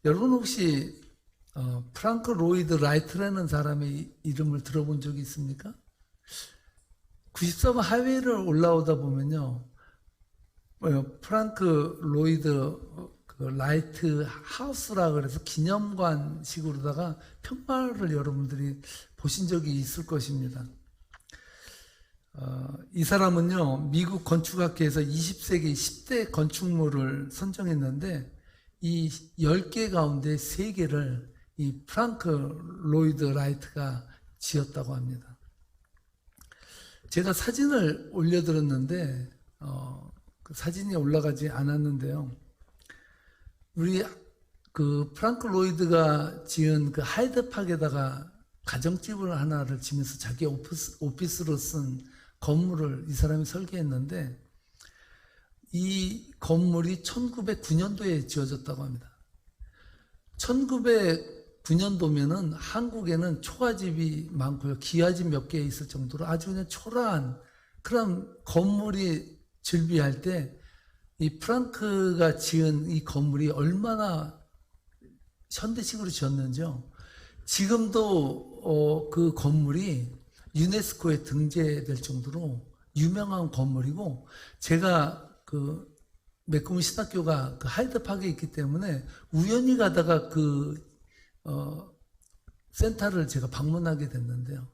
여러분 혹시 프랑크 로이드 라이트라는 사람의 이름을 들어본 적이 있습니까? 93번 하이웨이를 올라오다 보면요, 프랑크 로이드 라이트 하우스라 그래서 기념관식으로다가 평화를 여러분들이 보신 적이 있을 것입니다. 이 사람은요, 미국 건축학계에서 20세기 10대 건축물을 선정했는데 이 10개 가운데 3개를 이 프랑크 로이드 라이트가 지었다고 합니다. 제가 사진을 올려드렸는데 그 사진이 올라가지 않았는데요. 우리 그 프랑크 로이드가 지은 그 하이드팍에다가 가정집을 하나를 지면서 자기 오피스로 쓴 건물을 이 사람이 설계했는데 이 건물이 1909년도에 지어졌다고 합니다. 1909년도면은 한국에는 초가집이 많고요. 기와집 몇 개 있을 정도로 아주 그냥 초라한 그런 건물이 즐비할 때 이 프랑크가 지은 이 건물이 얼마나 현대식으로 지었는지요. 지금도 그 건물이 유네스코에 등재될 정도로 유명한 건물이고, 제가 그 메꾸문 신학교가 그 하이드팍에 있기 때문에 우연히 가다가 그 센터를 제가 방문하게 됐는데요.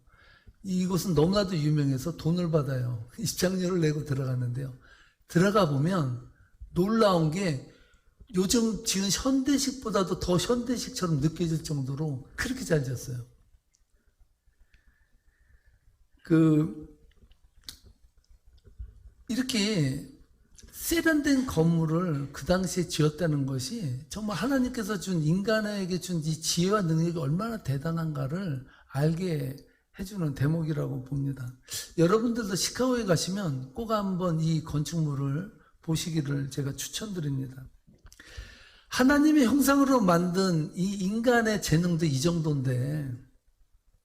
이곳은 너무나도 유명해서 돈을 받아요. 입장료를 내고 들어갔는데요. 들어가 보면 놀라운 게 요즘 지은 현대식보다도 더 현대식처럼 느껴질 정도로 그렇게 잘 지었어요. 이렇게 세련된 건물을 그 당시에 지었다는 것이 정말 하나님께서 준 인간에게 준 이 지혜와 능력이 얼마나 대단한가를 알게 해주는 대목이라고 봅니다. 여러분들도 시카고에 가시면 꼭 한번 이 건축물을 보시기를 제가 추천드립니다. 하나님의 형상으로 만든 이 인간의 재능도 이 정도인데,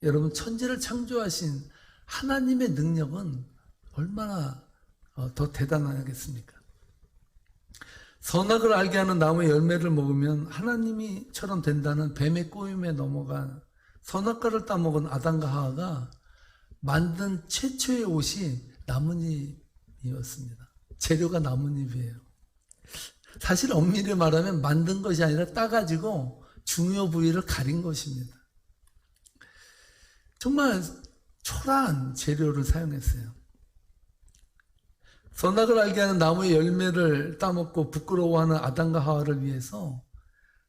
여러분 천지를 창조하신 하나님의 능력은 얼마나 더 대단하겠습니까? 선악을 알게 하는 나무의 열매를 먹으면 하나님이처럼 된다는 뱀의 꼬임에 넘어간 선악과를 따먹은 아담과 하와가 만든 최초의 옷이 나뭇잎이었습니다. 재료가 나뭇잎이에요. 사실 엄밀히 말하면 만든 것이 아니라 따가지고 중요 부위를 가린 것입니다. 정말 초라한 재료를 사용했어요. 선악을 알게 하는 나무의 열매를 따먹고 부끄러워하는 아담과 하와를 위해서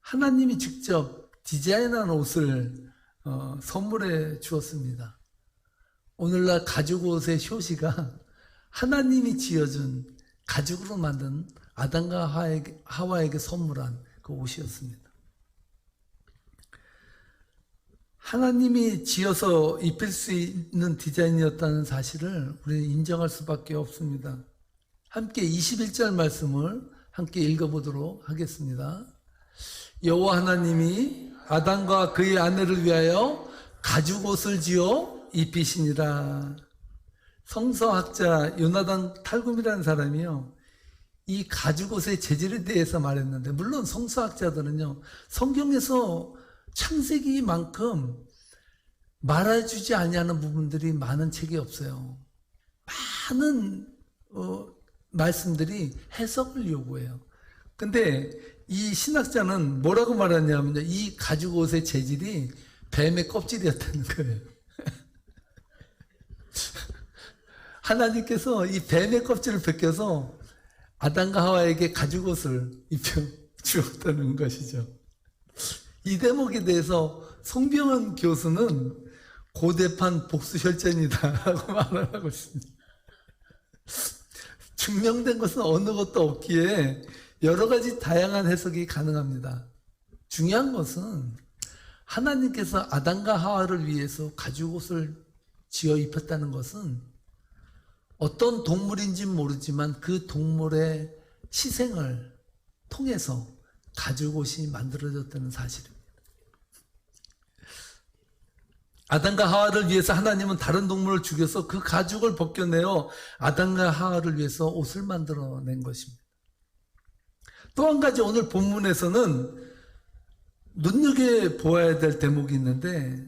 하나님이 직접 디자인한 옷을 선물해 주었습니다. 오늘날 가죽옷의 효시가 하나님이 지어준 가죽으로 만든 아담과 하와에게 선물한 그 옷이었습니다. 하나님이 지어서 입힐 수 있는 디자인이었다는 사실을 우리는 인정할 수밖에 없습니다. 함께 21절 말씀을 함께 읽어보도록 하겠습니다. 여호와 하나님이 아담과 그의 아내를 위하여 가죽옷을 지어 입히시니라. 성서학자 요나단 탈굼이라는 사람이요, 이 가죽옷의 재질에 대해서 말했는데, 물론 성서학자들은요 성경에서 창세기만큼 말해주지 아니하는 부분들이 많은 책이 없어요. 많은 말씀들이 해석을 요구해요. 근데 이 신학자는 뭐라고 말하냐면요, 이 가죽옷의 재질이 뱀의 껍질이었다는 거예요. 하나님께서 이 뱀의 껍질을 벗겨서 아담과 하와에게 가죽옷을 입혀 주었다는 것이죠. 이 대목에 대해서 송병헌 교수는 고대판 복수혈전이다라고 말을 하고 있습니다. 증명된 것은 어느 것도 없기에 여러 가지 다양한 해석이 가능합니다. 중요한 것은 하나님께서 아담과 하와를 위해서 가죽옷을 지어 입혔다는 것은 어떤 동물인지는 모르지만 그 동물의 희생을 통해서 가죽옷이 만들어졌다는 사실입니다. 아담과 하와를 위해서 하나님은 다른 동물을 죽여서 그 가죽을 벗겨내어 아담과 하와를 위해서 옷을 만들어낸 것입니다. 또 한 가지 오늘 본문에서는 눈여겨보아야 될 대목이 있는데,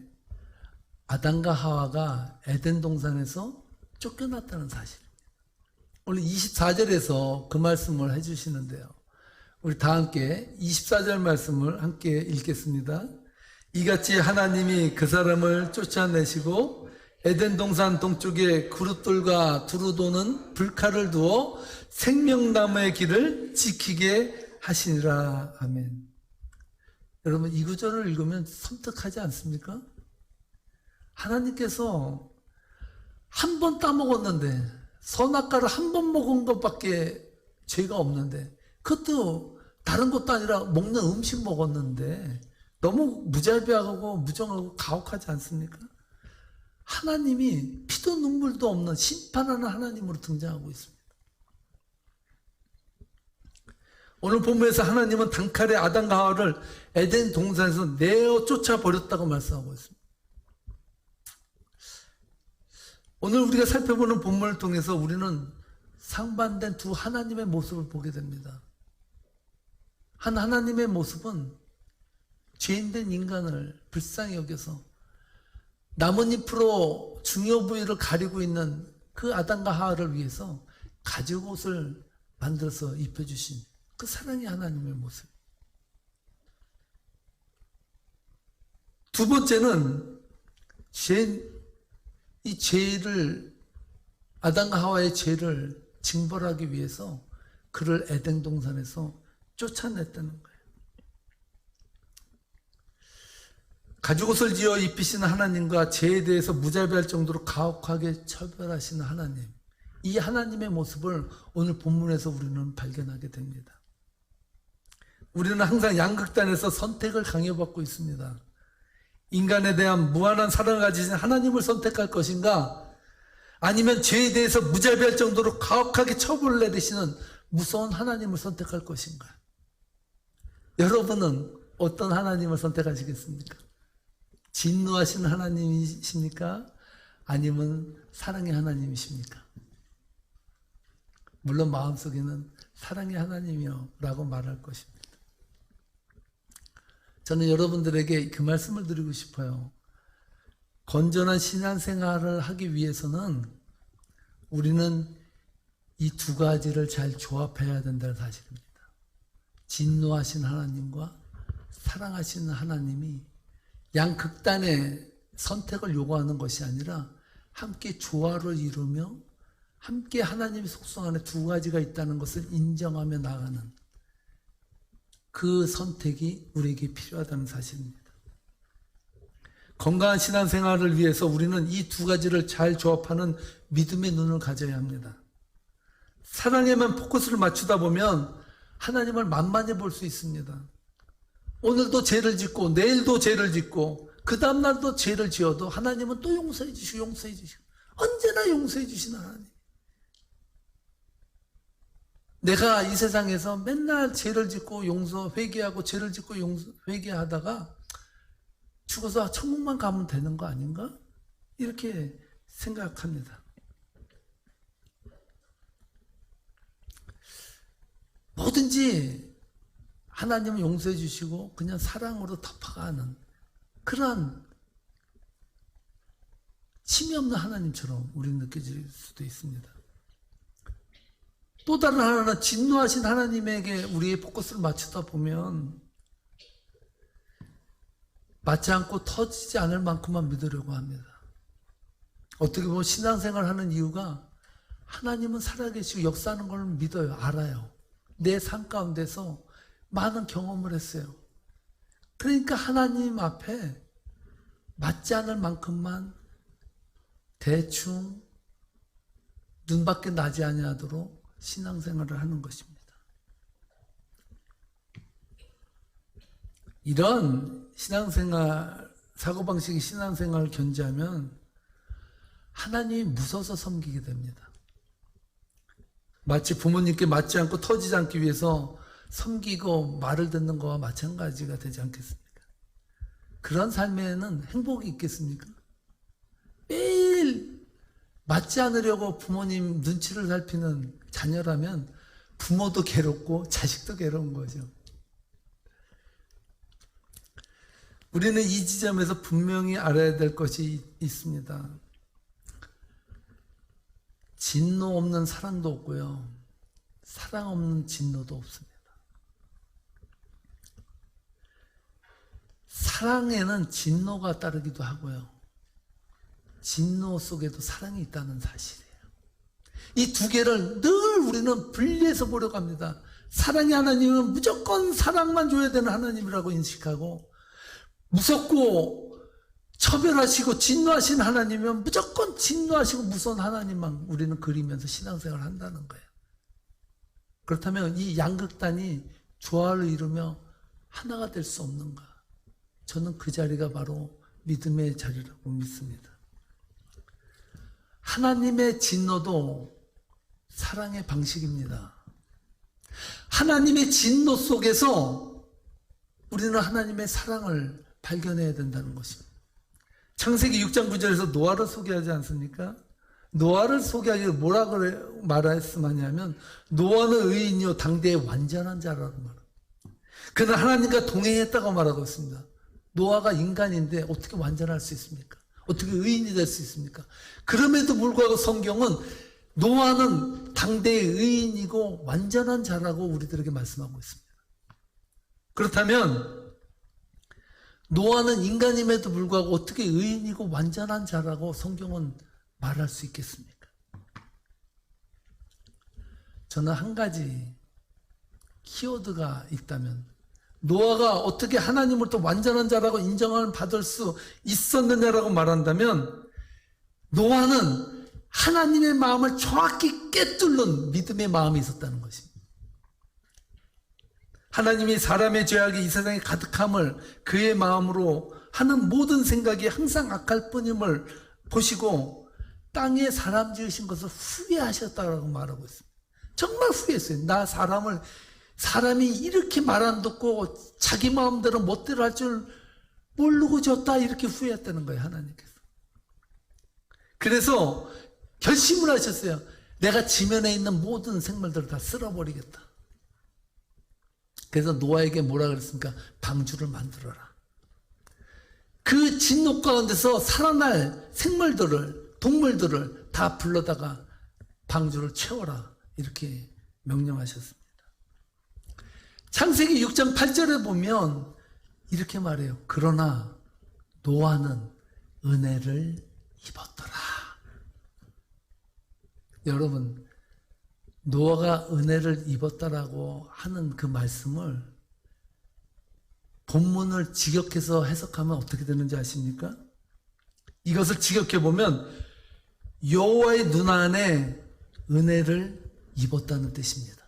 아담과 하와가 에덴 동산에서 쫓겨났다는 사실. 오늘 24절에서 그 말씀을 해주시는데요. 우리 다 함께 24절 말씀을 함께 읽겠습니다. 이같이 하나님이 그 사람을 쫓아내시고 에덴 동산 동쪽에 그룹들과 두루 도는 불칼을 두어 생명나무의 길을 지키게 하시니라. 아멘. 여러분, 이 구절을 읽으면 섬뜩하지 않습니까? 하나님께서 한 번 따먹었는데, 선악과를 한 번 먹은 것밖에 죄가 없는데, 그것도 다른 것도 아니라 먹는 음식 먹었는데 너무 무자비하고 무정하고 가혹하지 않습니까? 하나님이 피도 눈물도 없는 심판하는 하나님으로 등장하고 있습니다. 오늘 본문에서 하나님은 단칼에 아담과 하와를 에덴 동산에서 내어 쫓아버렸다고 말씀하고 있습니다. 오늘 우리가 살펴보는 본문을 통해서 우리는 상반된 두 하나님의 모습을 보게 됩니다. 한 하나님의 모습은 죄인된 인간을 불쌍히 여겨서 나뭇잎으로 중요 부위를 가리고 있는 그 아담과 하와를 위해서 가죽옷을 만들어서 입혀주신 그 사랑의 하나님의 모습. 두 번째는 이 죄를, 아담과 하와의 죄를 징벌하기 위해서 그를 에덴 동산에서 쫓아냈다는 거예요. 가죽옷을 지어 입히시는 하나님과 죄에 대해서 무자비할 정도로 가혹하게 처벌하시는 하나님, 이 하나님의 모습을 오늘 본문에서 우리는 발견하게 됩니다. 우리는 항상 양극단에서 선택을 강요받고 있습니다. 인간에 대한 무한한 사랑을 가지신 하나님을 선택할 것인가, 아니면 죄에 대해서 무자비할 정도로 가혹하게 처벌을 내리시는 무서운 하나님을 선택할 것인가? 여러분은 어떤 하나님을 선택하시겠습니까? 진노하시는 하나님이십니까? 아니면 사랑의 하나님이십니까? 물론 마음속에는 사랑의 하나님이요 라고 말할 것입니다. 저는 여러분들에게 그 말씀을 드리고 싶어요. 건전한 신앙생활을 하기 위해서는 우리는 이 두 가지를 잘 조합해야 된다는 사실입니다. 진노하신 하나님과 사랑하시는 하나님이 양극단의 선택을 요구하는 것이 아니라 함께 조화를 이루며 함께 하나님의 속성 안에 두 가지가 있다는 것을 인정하며 나가는 그 선택이 우리에게 필요하다는 사실입니다. 건강한 신앙생활을 위해서 우리는 이 두 가지를 잘 조합하는 믿음의 눈을 가져야 합니다. 사랑에만 포커스를 맞추다 보면 하나님을 만만히 볼 수 있습니다. 오늘도 죄를 짓고 내일도 죄를 짓고 그 다음날도 죄를 지어도 하나님은 또 용서해 주시고 용서해 주시고 언제나 용서해 주시는 하나님. 내가 이 세상에서 맨날 죄를 짓고 회개하고 죄를 짓고 회개하다가 죽어서 천국만 가면 되는 거 아닌가? 이렇게 생각합니다. 뭐든지 하나님은 용서해 주시고 그냥 사랑으로 덮어가는 그런 침이 없는 하나님처럼 우리는 느껴질 수도 있습니다. 또 다른 하나는 진노하신 하나님에게 우리의 포커스를 맞추다 보면 맞지 않고 터지지 않을 만큼만 믿으려고 합니다. 어떻게 보면 신앙생활을 하는 이유가 하나님은 살아계시고 역사하는 걸 믿어요. 알아요. 내 삶 가운데서 많은 경험을 했어요. 그러니까 하나님 앞에 맞지 않을 만큼만 대충 눈밖에 나지 아니하도록 신앙생활을 하는 것입니다. 이런 신앙생활, 사고방식의 신앙생활을 견지하면 하나님이 무서워서 섬기게 됩니다. 마치 부모님께 맞지 않고 터지지 않기 위해서 섬기고 말을 듣는 거와 마찬가지가 되지 않겠습니까? 그런 삶에는 행복이 있겠습니까? 매일 맞지 않으려고 부모님 눈치를 살피는 자녀라면 부모도 괴롭고 자식도 괴로운 거죠. 우리는 이 지점에서 분명히 알아야 될 것이 있습니다. 진노 없는 사랑도 없고요. 사랑 없는 진노도 없습니다. 사랑에는 진노가 따르기도 하고요. 진노 속에도 사랑이 있다는 사실이에요. 이 두 개를 늘 우리는 분리해서 보려고 합니다. 사랑의 하나님은 무조건 사랑만 줘야 되는 하나님이라고 인식하고, 무섭고 처벌하시고 진노하신 하나님은 무조건 진노하시고 무서운 하나님만 우리는 그리면서 신앙생활을 한다는 거예요. 그렇다면 이 양극단이 조화를 이루며 하나가 될 수 없는가? 저는 그 자리가 바로 믿음의 자리라고 믿습니다. 하나님의 진노도 사랑의 방식입니다. 하나님의 진노 속에서 우리는 하나님의 사랑을 발견해야 된다는 것입니다. 창세기 6장 9절에서 노아를 소개하지 않습니까? 노아를 소개하기 위해 뭐라고 말했으면 노아는 의인이요 당대의 완전한 자라고 말합니다. 그는 하나님과 동행했다고 말하고 있습니다. 노아가 인간인데 어떻게 완전할 수 있습니까? 어떻게 의인이 될 수 있습니까? 그럼에도 불구하고 성경은 노아는 당대의 의인이고 완전한 자라고 우리들에게 말씀하고 있습니다. 그렇다면 노아는 인간임에도 불구하고 어떻게 의인이고 완전한 자라고 성경은 말할 수 있겠습니까? 저는 한 가지 키워드가 있다면, 노아가 어떻게 하나님으로부터 완전한 자라고 인정을 받을 수 있었느냐라고 말한다면, 노아는 하나님의 마음을 정확히 꿰뚫는 믿음의 마음이 있었다는 것입니다. 하나님이 사람의 죄악이 이 세상에 가득함을 그의 마음으로 하는 모든 생각이 항상 악할 뿐임을 보시고 땅에 사람 지으신 것을 후회하셨다고 말하고 있습니다. 정말 후회했어요. 사람이 이렇게 말 안 듣고 자기 마음대로 멋대로 할 줄 모르고 졌다, 이렇게 후회했다는 거예요, 하나님께서. 그래서 결심을 하셨어요. 내가 지면에 있는 모든 생물들을 다 쓸어버리겠다. 그래서 노아에게 뭐라 그랬습니까? 방주를 만들어라. 그 진노 가운데서 살아날 생물들을, 동물들을 다 불러다가 방주를 채워라, 이렇게 명령하셨습니다. 창세기 6장 8절에 보면 이렇게 말해요. 그러나 노아는 은혜를 입었더라. 여러분, 노아가 은혜를 입었다라고 하는 그 말씀을 본문을 직역해서 해석하면 어떻게 되는지 아십니까? 이것을 직역해 보면 여호와의 눈 안에 은혜를 입었다는 뜻입니다.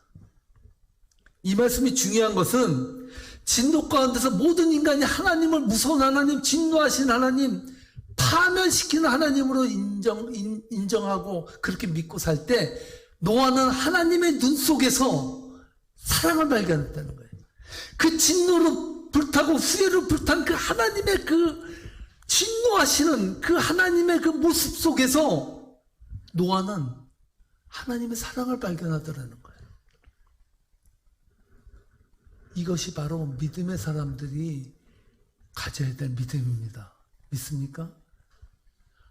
이 말씀이 중요한 것은 진노 가운데서 모든 인간이 하나님을, 무서운 하나님, 진노하신 하나님, 파멸시키는 하나님으로 인정하고 그렇게 믿고 살 때 노아는 하나님의 눈 속에서 사랑을 발견했다는 거예요. 그 진노로 불타고 후회로 불탄 그 하나님의 그 진노하시는 그 하나님의 그 모습 속에서 노아는 하나님의 사랑을 발견하더라는 거예요. 이것이 바로 믿음의 사람들이 가져야 될 믿음입니다. 믿습니까?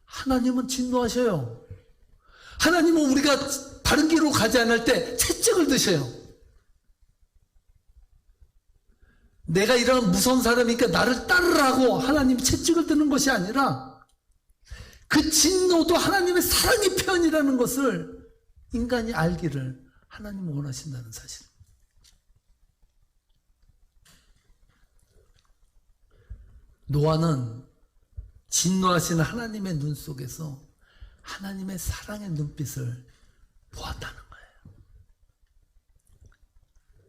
하나님은 진노하셔요. 하나님은 우리가 바른 길로 가지 않을 때 채찍을 드셔요. 내가 이런 무서운 사람이니까 나를 따르라고 하나님이 채찍을 드는 것이 아니라 그 진노도 하나님의 사랑의 표현이라는 것을 인간이 알기를 하나님은 원하신다는 사실. 노아는 진노하시는 하나님의 눈 속에서 하나님의 사랑의 눈빛을 보았다는 거예요.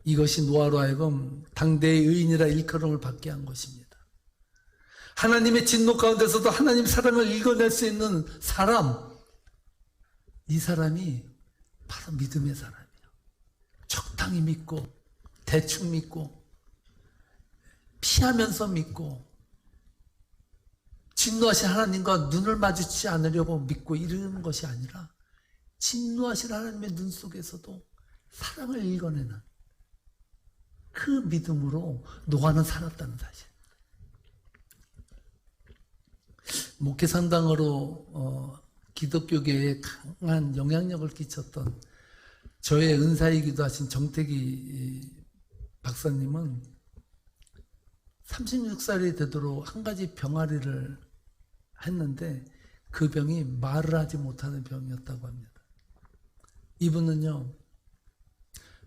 이것이 노아로 하여금 당대의 의인이라 일컬음을 받게 한 것입니다. 하나님의 진노 가운데서도 하나님 사랑을 읽어낼 수 있는 사람, 이 사람이 바로 믿음의 사람이에요. 적당히 믿고, 대충 믿고, 피하면서 믿고, 진노하신 하나님과 눈을 마주치지 않으려고 믿고 이러는 것이 아니라 진노하신 하나님의 눈 속에서도 사랑을 읽어내는 그 믿음으로 노아는 살았다는 사실. 목회 상당으로 기독교계에 강한 영향력을 끼쳤던 저의 은사이기도 하신 정태기 박사님은 36살이 되도록 한 가지 병아리를 했는데 그 병이 말을 하지 못하는 병이었다고 합니다. 이분은요,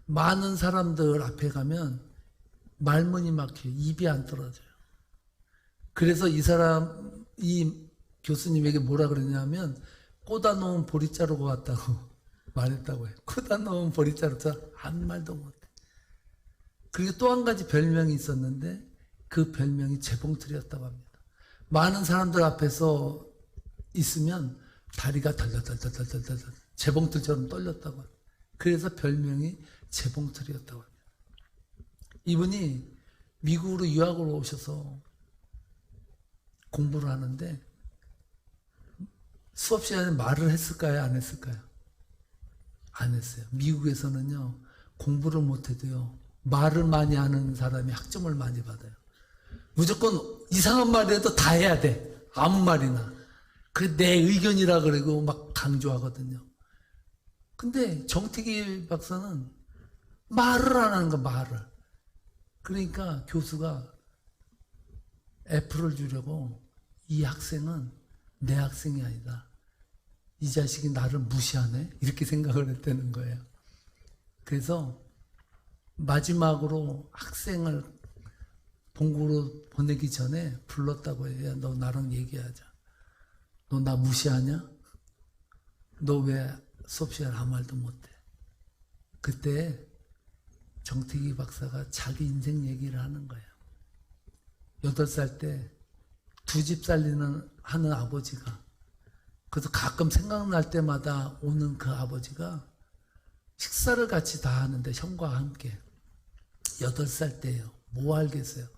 많은 사람들 앞에 가면 말문이 막혀요. 입이 안 떨어져요. 그래서 이 교수님에게 뭐라 그러냐면 꽂아 놓은 보리자루가 왔다고 말했다고 해요. 꽂아 놓은 보리자루가 아무 말도 못해. 그리고 또 한 가지 별명이 있었는데 그 별명이 재봉틀이었다고 합니다. 많은 사람들 앞에서 있으면 다리가 덜덜덜덜덜덜 재봉틀처럼 떨렸다고 합니다. 그래서 별명이 재봉틀이었다고 합니다. 이분이 미국으로 유학을 오셔서 공부를 하는데 수업 시간에 말을 했을까요? 안 했을까요? 안 했어요. 미국에서는요, 공부를 못해도요, 말을 많이 하는 사람이 학점을 많이 받아요. 무조건 이상한 말이라도 다 해야 돼. 아무 말이나. 그 내 의견이라 그러고 막 강조하거든요. 근데 정태기 박사는 말을 안 하는 거야, 말을. 그러니까 교수가 F를 주려고 이 학생은 내 학생이 아니다. 이 자식이 나를 무시하네? 이렇게 생각을 했다는 거예요. 그래서 마지막으로 학생을 본국으로 보내기 전에 불렀다고 해요. 야, 너 나랑 얘기하자. 너 나 무시하냐? 너 왜 수업 시간에 아무 말도 못해? 그때 정태기 박사가 자기 인생 얘기를 하는 거예요. 8살 때 두 집 살리는 하는 아버지가, 그래서 가끔 생각날 때마다 오는 그 아버지가 식사를 같이 다 하는데 형과 함께 8살 때예요. 뭐 알겠어요.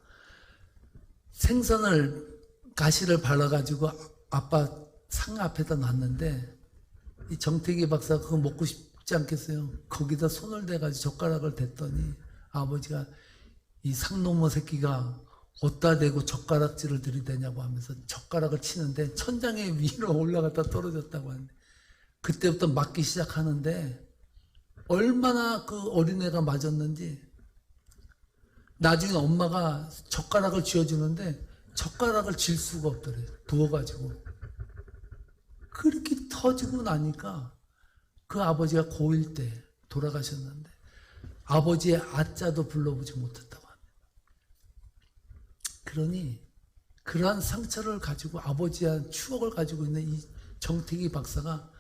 생선을 가시를 발라가지고 아빠 상 앞에다 놨는데 이 정태기 박사가 그거 먹고 싶지 않겠어요? 거기다 손을 대가지고 젓가락을 댔더니 아버지가 이 상놈의 새끼가 어디다 대고 젓가락질을 들이대냐고 하면서 젓가락을 치는데 천장에 위로 올라갔다 떨어졌다고 하는데 그때부터 맞기 시작하는데 얼마나 그 어린애가 맞았는지 나중에 엄마가 젓가락을 쥐어주는데 젓가락을 쥘 수가 없더래요. 부어가지고. 그렇게 터지고 나니까 그 아버지가 고1 때 돌아가셨는데 아버지의 아자도 불러보지 못했다고 합니다. 그러니 그러한 상처를 가지고 아버지의 추억을 가지고 있는 이 정태기 박사가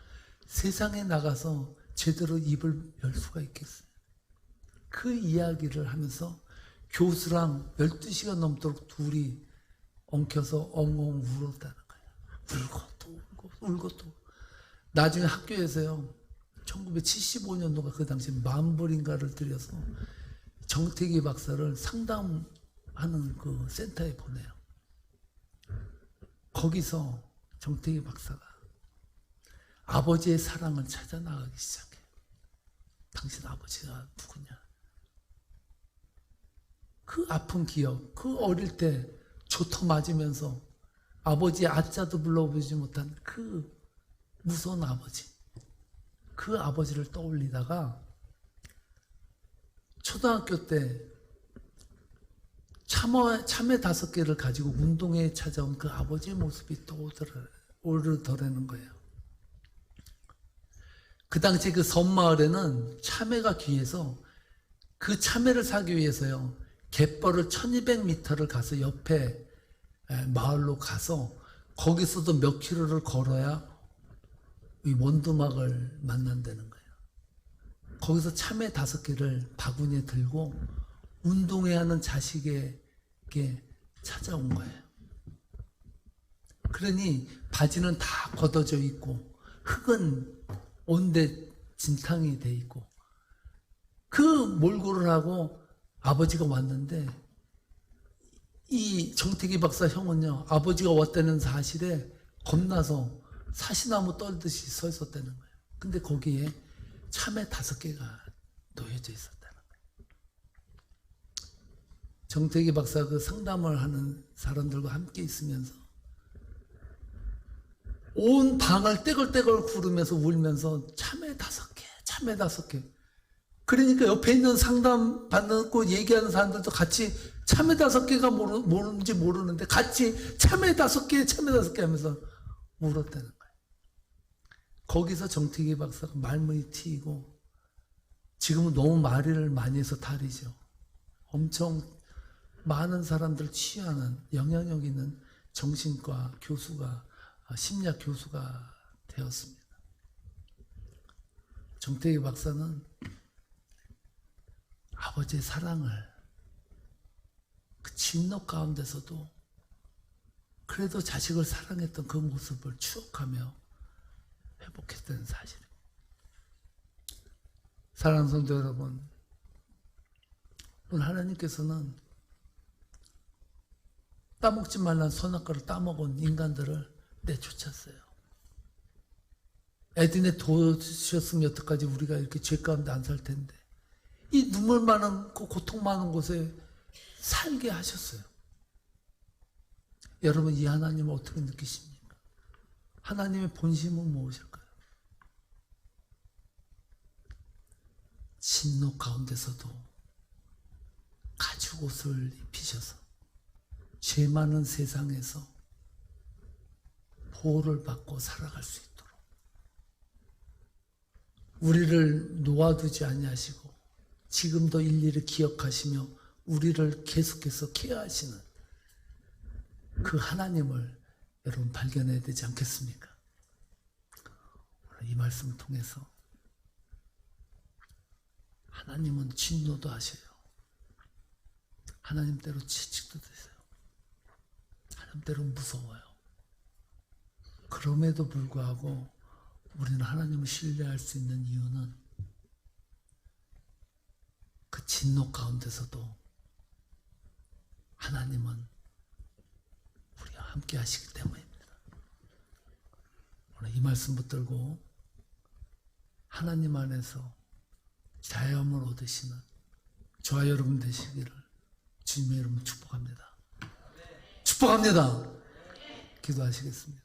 세상에 나가서 제대로 입을 열 수가 있겠어요. 그 이야기를 하면서 교수랑 12시간 넘도록 둘이 엉켜서 엉엉 울었다는 거예요. 울고 또 울고 울고 또. 나중에 학교에서요, 1975년도가 그 당시 10,000불인가를 들여서 정태기 박사를 상담하는 그 센터에 보내요. 거기서 정태기 박사가 아버지의 사랑을 찾아 나가기 시작해요. 당신 아버지가 누구냐? 그 아픈 기억, 그 어릴 때 조터 맞으면서 아버지의 아자도 불러보지 못한 그 무서운 아버지, 그 아버지를 떠올리다가 초등학교 때 참외 5개를 가지고 운동회에 찾아온 그 아버지의 모습이 떠오르더라는 거예요. 그 당시 그 섬마을에는 참외가 귀해서 그 참외를 사기 위해서요, 갯벌을 1200m를 가서 옆에 마을로 가서 거기서도 몇 킬로를 걸어야 이 원두막을 만난다는 거예요. 거기서 참외 5개를 바구니에 들고 운동회 하는 자식에게 찾아온 거예요. 그러니 바지는 다 걷어져 있고 흙은 온데 진탕이 돼 있고 그 몰골을 하고 아버지가 왔는데 이 정태기 박사 형은요, 아버지가 왔다는 사실에 겁나서 사시나무 떨듯이 서 있었다는 거예요. 근데 거기에 참외 5개가 놓여져 있었다는 거예요. 정태기 박사 그 상담을 하는 사람들과 함께 있으면서 온 방을 떼걸떼걸 구르면서 울면서 참외 5개, 참외 5개. 그러니까 옆에 있는 상담 받고 얘기하는 사람들도 같이 참외 5개가 뭔지 모르는데 같이 참외 5개, 참외 5개 하면서 울었다는 거예요. 거기서 정태기 박사가 말문이 트이고, 지금은 너무 말을 많이 해서 탈이죠. 엄청 많은 사람들 취하는 영향력 있는 정신과 교수가, 심리학 교수가 되었습니다. 정태기 박사는 아버지의 사랑을 그 진노 가운데서도 그래도 자식을 사랑했던 그 모습을 추억하며 회복했다는 사실입니다. 사랑하는 성도 여러분, 오늘 하나님께서는 따먹지 말라는 선악과를 따먹은 인간들을 내쫓았어요. 에덴에 두셨으면 여태까지 우리가 이렇게 죄 가운데 안 살 텐데, 이 눈물 많은, 고통 많은 곳에 살게 하셨어요. 여러분, 이 하나님을 어떻게 느끼십니까? 하나님의 본심은 무엇일까요? 진노 가운데서도 가죽 옷을 입히셔서 죄 많은 세상에서 보호를 받고 살아갈 수 있도록 우리를 놓아두지 아니하시고 지금도 일일이 기억하시며 우리를 계속해서 케어하시는 그 하나님을 여러분 발견해야 되지 않겠습니까? 이 말씀을 통해서 하나님은 진노도 하셔요. 하나님대로 채찍도 되세요. 하나님대로 무서워요. 그럼에도 불구하고 우리는 하나님을 신뢰할 수 있는 이유는 그 진노 가운데서도 하나님은 우리와 함께 하시기 때문입니다. 오늘 이 말씀 붙들고 하나님 안에서 자유함을 얻으시는 저와 여러분 되시기를 주님의 이름으로 축복합니다. 축복합니다. 기도하시겠습니다.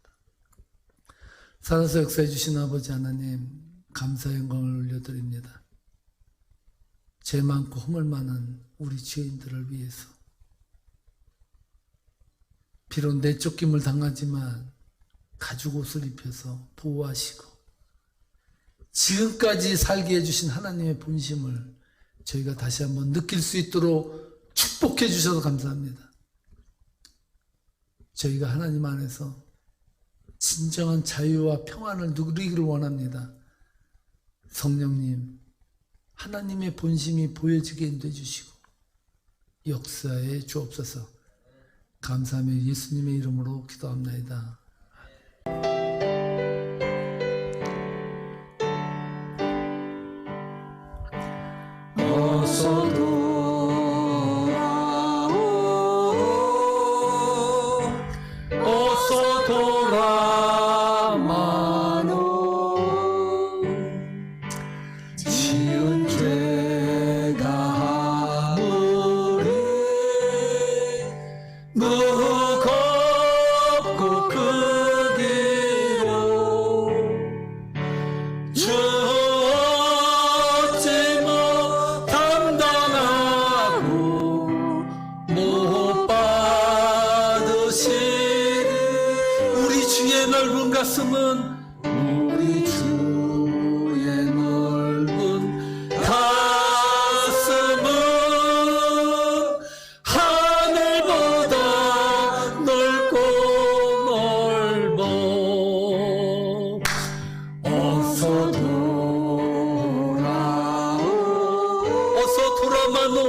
살아서 역사해 주신 아버지 하나님, 감사 영광을 올려드립니다. 죄 많고 허물 많은 우리 죄인들을 위해서 비록 내쫓김을 당하지만 가죽 옷을 입혀서 보호하시고 지금까지 살게 해주신 하나님의 본심을 저희가 다시 한번 느낄 수 있도록 축복해 주셔서 감사합니다. 저희가 하나님 안에서 진정한 자유와 평안을 누리기를 원합니다. 성령님, 하나님의 본심이 보여지게 인도해 주시고 역사에 주옵소서. 감사하며 예수님의 이름으로 기도합나이다. 어서 돌아오, 어서 돌아마노. 지은 죄가 아무리 무겁고 크기로 주 어찌 못 감당하고 못 받으시리. 우리 주의 넓은 가슴은 우리 주의 넓은 가슴은 하늘보다 넓고 넓어. 어서 돌아오, 어서 돌아마노,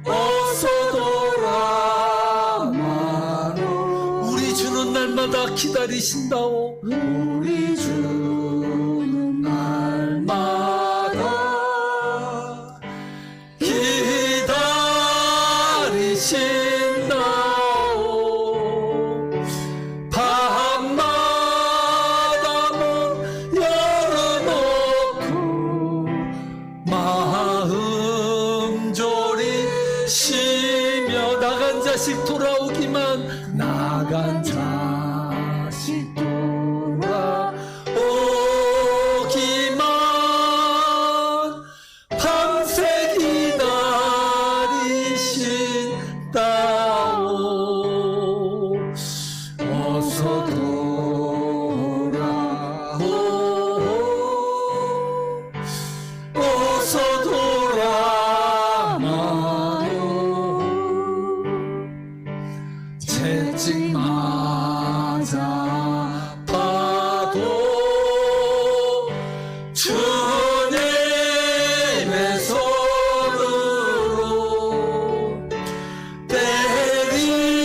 어서 돌아마노. 우리 주는 날마다 기다리신다오. 우리 주는 날마다 기다리신다오. 밤마다 문 열어놓고 마음 졸이시며 나간 자식 돌아오기만, 나간 자식 돌아오기만 채찍 맞아 파도 주님의 손으로 때리시고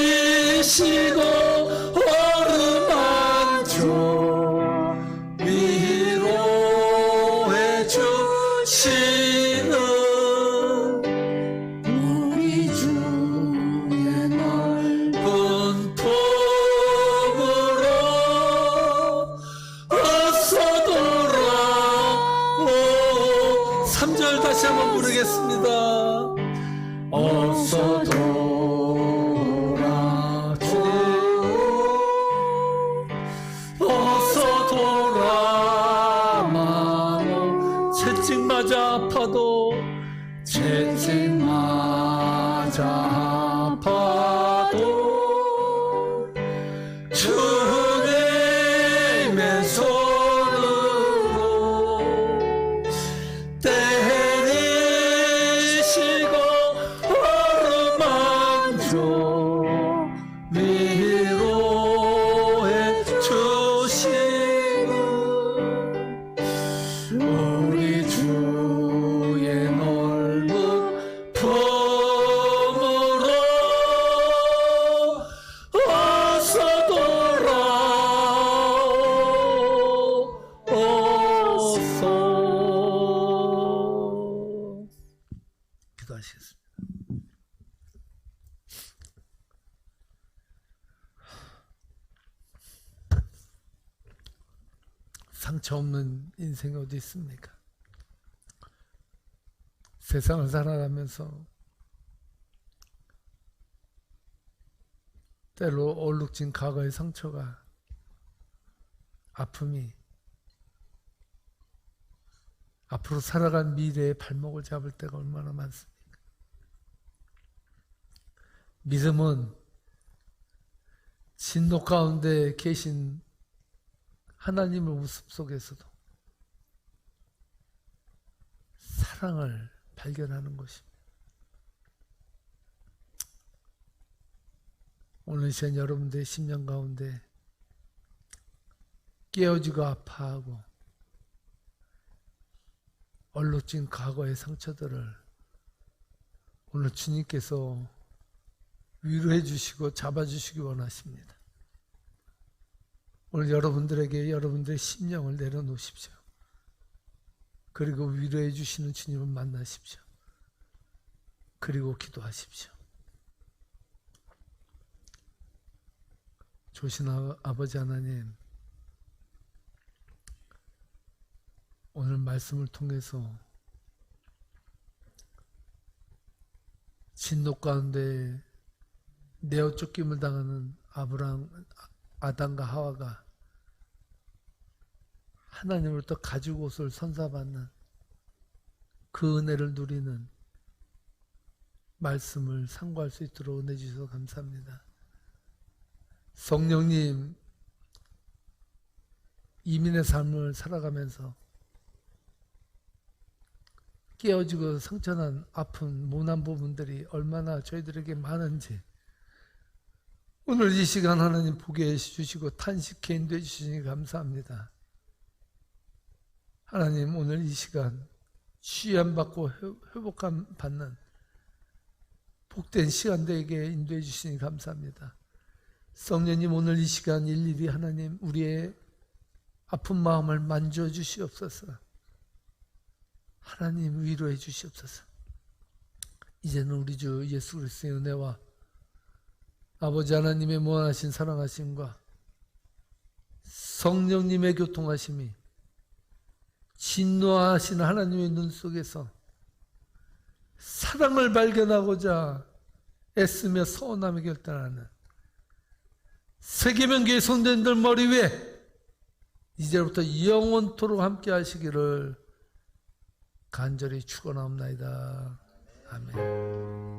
어루만져 위로해 주시는 우리 주의 넓은 품으로 어서 돌아오. 3절 다시 한번 부르겠습니다. 어서 돌아 주님, 어서 돌아 마오. 채찍 맞아 아파도 채찍 맞아 아파도 주님의 손으로 때리시고 어루만져 위로해 주시는 우리 주의 넓은 품으로 어서 돌아오. 어서. 기도하시겠습니다. 상처 없는 인생이 어디 있습니까? 세상을 살아가면서 때로 얼룩진 과거의 상처가, 아픔이 앞으로 살아갈 미래의 발목을 잡을 때가 얼마나 많습니까? 믿음은 진노 가운데 계신 하나님의 모습 속에서도 사랑을 발견하는 것입니다. 오늘 시간 여러분들의 심령 가운데 깨어지고 아파하고 얼룩진 과거의 상처들을 오늘 주님께서 위로해 주시고 잡아주시기 원하십니다. 오늘 여러분들에게 여러분들의 심령을 내려놓으십시오. 그리고 위로해 주시는 주님을 만나십시오. 그리고 기도하십시오. 조신 아버지 하나님, 오늘 말씀을 통해서 진노 가운데 내어 쫓김을 당하는 아담과 하와가 하나님으로부터 가죽 옷을 선사받는 그 은혜를 누리는 말씀을 상고할 수 있도록 은혜 주셔서 감사합니다. 성령님, 이민의 삶을 살아가면서 깨어지고 상처난 아픈 모난 부분들이 얼마나 저희들에게 많은지 오늘 이 시간 하나님 보게 해주시고 탄식해 인도해 주시니 감사합니다. 하나님, 오늘 이 시간 쉬엄 받고 회복감 받는 복된 시간 되게 인도해 주시니 감사합니다. 성령님, 오늘 이 시간 일일이 하나님 우리의 아픈 마음을 만져 주시옵소서. 하나님 위로해 주시옵소서. 이제는 우리 주 예수 그리스도의 은혜와 아버지 하나님의 무한하신 사랑하심과 성령님의 교통하심이 진노하신 하나님의 눈 속에서 사랑을 발견하고자 애쓰며 서운함을 결단하는 세계명교회 성도님들 머리 위에 이제부터 영원토록 함께 하시기를 간절히 축원하옵나이다. 아멘.